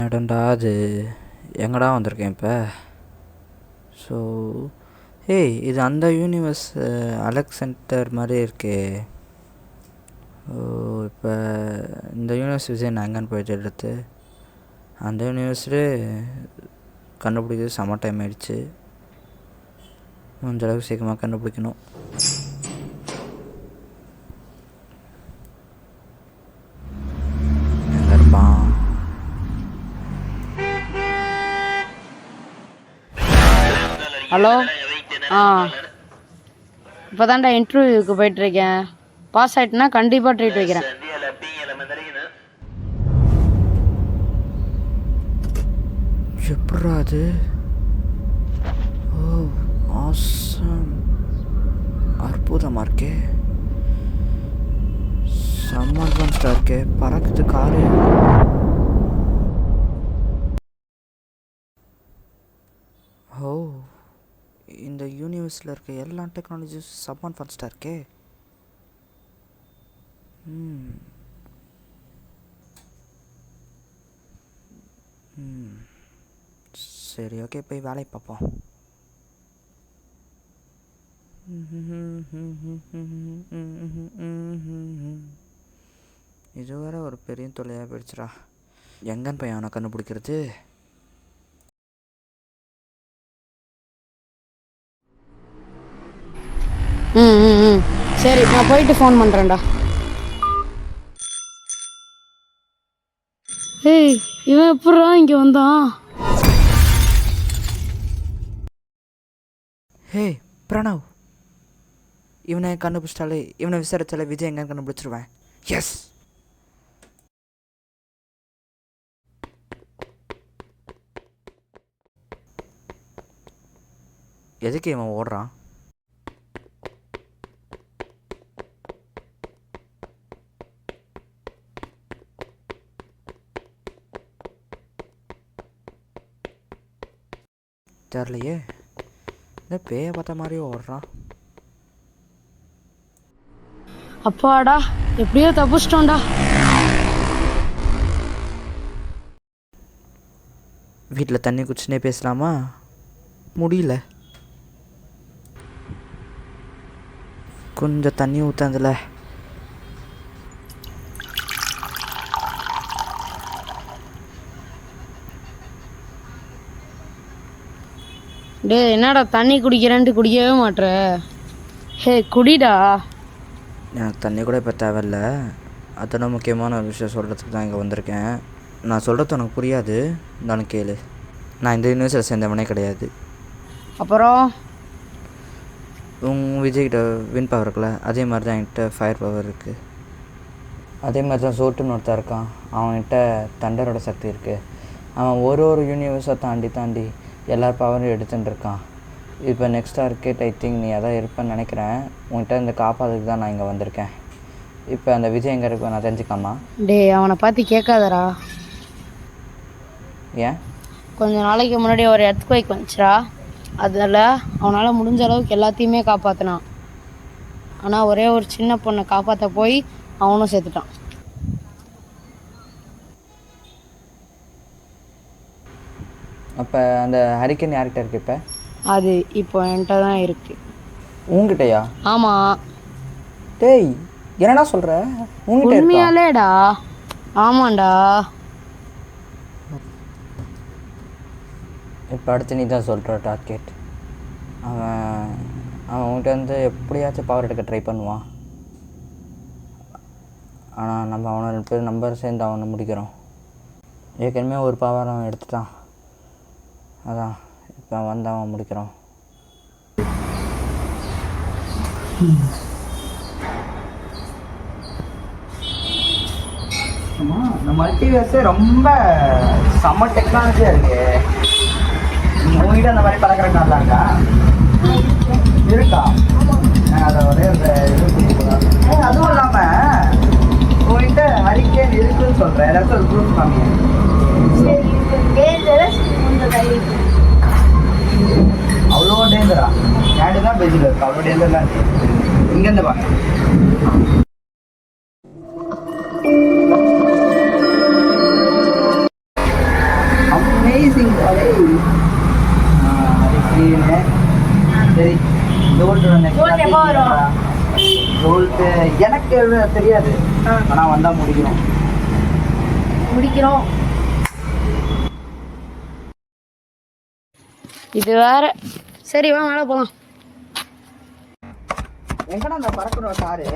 இடம்டா அது? எங்கடா வந்திருக்கேன் இப்போ? ஸோ ஏய், இது அந்த யூனிவர்ஸ் அலெக்ஸ் சென்டர் மாதிரி இருக்கே. ஓ, இப்போ இந்த யூனிவர்ஸ் விஜய் நான் எங்கேன்னு போயிட்டு எடுத்து அந்த யூனிவர்ஸ்லேயே கண்டுபிடிக்கிறது செம்ம டைம் ஆயிடுச்சு. முடிஞ்ச அளவுக்கு சீக்கிரமாக கண்டுபிடிக்கணும். எங்கே இருப்பான்? ஹலோ. இப்போ தான்டா இன்டர்வியூக்கு போயிட்டுருக்கேன். பாஸ் ஆகிட்டுனா கண்டிப்பாக ட்ரீட் வைக்கிறேன். எப்படா அது? ஓ, ஆசம், அற்புதமாக இருக்கே, செம்ம அட்வான்ஸ்டாக இருக்கே, பறக்குது காரு. ஓ, இந்த யூனிவர்ஸில் இருக்க எல்லா டெக்னாலஜிஸ் செம்ம அட்வான்ஸ்டாக இருக்கே. சரி, ஓகே, போய் வேலையை பார்ப்போம். இது வேற ஒரு பெரிய தொல்லையாக போயிடுச்சுடா. எங்கன்னு போய் அவனை கண்டுபிடிக்கிறது? சரி, நான் போயிட்டு ஃபோன் பண்ணுறேன்டா. ஏய், இவன் எப்படா இங்கே வந்தான்? ஹே பிரணவ், இவனை கண்டுபிடிச்சிட்டாலே, இவனை விசாரிச்சாலே விஜய் எங்கன்னு கண்டுபிடிச்சிருவேன். எஸ். எதுக்கு இவன் ஓடுறான்? தெரியலையே, இந்த பேயை பார்த்த மாதிரியே ஓடுறான். அப்பாடா, எப்படியோ தப்பிச்சிட்டோம்டா. வீட்டில் தண்ணி குடிச்சுனே பேசலாமா? முடியல. கொஞ்சம் தண்ணி ஊற்றாந்தில்ல. டே, என்னடா தண்ணி குடிக்கிறேன்ட்டு குடிக்கவே மாட்ற? ஹே, குடிடா. எனக்கு தண்ணி கூட இப்போ தேவையில்ல. அதெல்லாம் முக்கியமான ஒரு விஷயம் சொல்கிறதுக்கு தான் இங்கே வந்திருக்கேன். நான் சொல்கிறது உனக்கு புரியாது, நான் கேளு. நான் இந்த யூனிவர்ஸில் சேர்ந்தவனே கிடையாது. அப்புறம் விஜய்கிட்ட வின் பவர் இருக்குல்ல, அதே மாதிரி தான் என்கிட்ட ஃபயர் பவர் இருக்குது. அதே மாதிரி தான் சோட்டுன்னு ஒருத்தன் இருக்கான், அவன்கிட்ட தண்டரோட சக்தி இருக்குது. அவன் ஒரு யூனிவர்ஸை தாண்டி எல்லா பவரும் எடுத்துகிட்டு இருக்கான். இப்போ நெக்ஸ்ட் ஆர்கேட் ஐ திங்க் நீ அதான் இருப்பேன்னு நினைக்கிறேன். உன்கிட்ட இந்த காப்பாதுக்கு தான் நான் இங்கே வந்திருக்கேன். இப்போ அந்த விஜய் எங்கே இருப்பேன் நான் தெரிஞ்சுக்காமா? டே, அவனை பார்த்து கேட்காதடா. ஏன்? கொஞ்ச நாளைக்கு முன்னாடி ஒரு எர்த்குவேக் வந்துச்சுடா. அதில் அவனால் முடிஞ்ச அளவுக்கு எல்லாத்தையுமே காப்பாற்றினான். ஆனால் ஒரே ஒரு சின்ன பொண்ணை காப்பாற்ற போய் அவனும் செத்துட்டான். அப்போ அந்த ஹரிக்கன் யார்கிட்ட இருக்கு இப்போ? அது இப்போ என்கிட்ட தான் இருக்கு. உங்ககிட்டயா? ஆமாம். டேய், என்னடா சொல்கிற? உங்ககிட்ட உண்மையாலேடா? ஆமாண்டா. இப்போ அடுத்து நீ தான் சொல்கிற டார்கெட். அவன் உங்கள்கிட்ட வந்து எப்படியாச்சும் பவர் எடுக்க ட்ரை பண்ணுவான். ஆனால் நம்ம அவனை 2 பேர் நம்பர் சேர்ந்து அவனை முடிக்கிறோம். ஏற்கனவே ஒரு பவர் அவன் எடுத்துட்டான், அதான் இப்போ வந்து அவன் முடிக்கிறோம். இந்த மல்டிவர்ஸே ரொம்ப செம்ம டெக்னாலஜியாக இருக்கு. உங்ககிட்ட அந்த மாதிரி பறக்கிற நல்லா இருக்கா? இருக்கா? அதை ஒரே அதுவும் இல்லாமல் உங்ககிட்ட ஹரிக்கேன் இருக்குன்னு சொல்கிறேன். ஏதாச்சும் ஒரு ப்ரூஃப் காமிங்க. அவ்வளோ டேஞ்சரா? ஏடு தான் பேஜில் இருக்கு, அவ்வளோ டேஞ்சர்லாம் இருக்கு. இங்கேருந்து பாருங்க. எனக்கு தெரியாது, ஆனால் வந்தால் முடிக்கிறோம். இது வேற. சரி வா மேலே போகலாம். எங்கடா அந்த பறக்கிற காரு?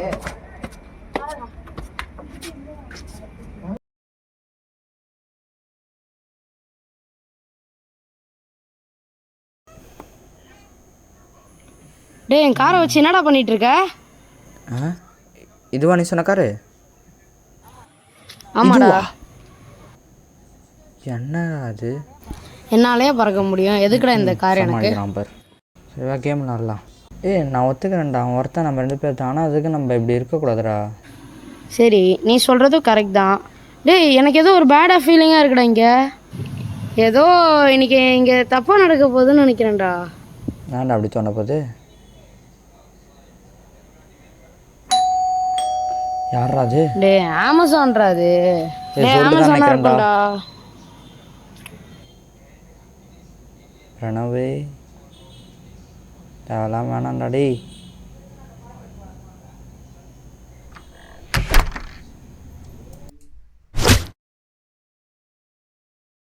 டேய் என் காரை வச்சு என்னடா பண்ணிட்டு இருக்க? இதுவா நீ சொன்ன காரு? ஆமாடா. என்ன அது? என்னாலே பறக்க முடியும், எதுக்குடா இந்த கார் எனக்கு? நம்பர் சரிவா, கேம் விளாட்லாம். நான் ஒத்துக்கிறேன்டா, அவன் ஒருத்தன் நம்ம 2 பேர் தான். ஆனால் அதுக்கு நம்ம இப்படி இருக்கக்கூடாதுடா. சரி நீ சொல்கிறதும் கரெக்ட் தான். டேய் எனக்கு ஏதோ ஒரு பேடாக ஃபீலிங்காக இருக்குடா. இங்கே ஏதோ இன்னைக்கு இங்கே தப்பாக நடக்க போகுதுன்னு நினைக்கிறேன்டா. ஏன்டா அப்படி சொன்ன போது? யாரா அது? டேய் அமேசான்டா அது. டேய் அமேசானா இருக்கும்டா. பிரணவே அதெல்லாம் வேணாம்டா டேய்.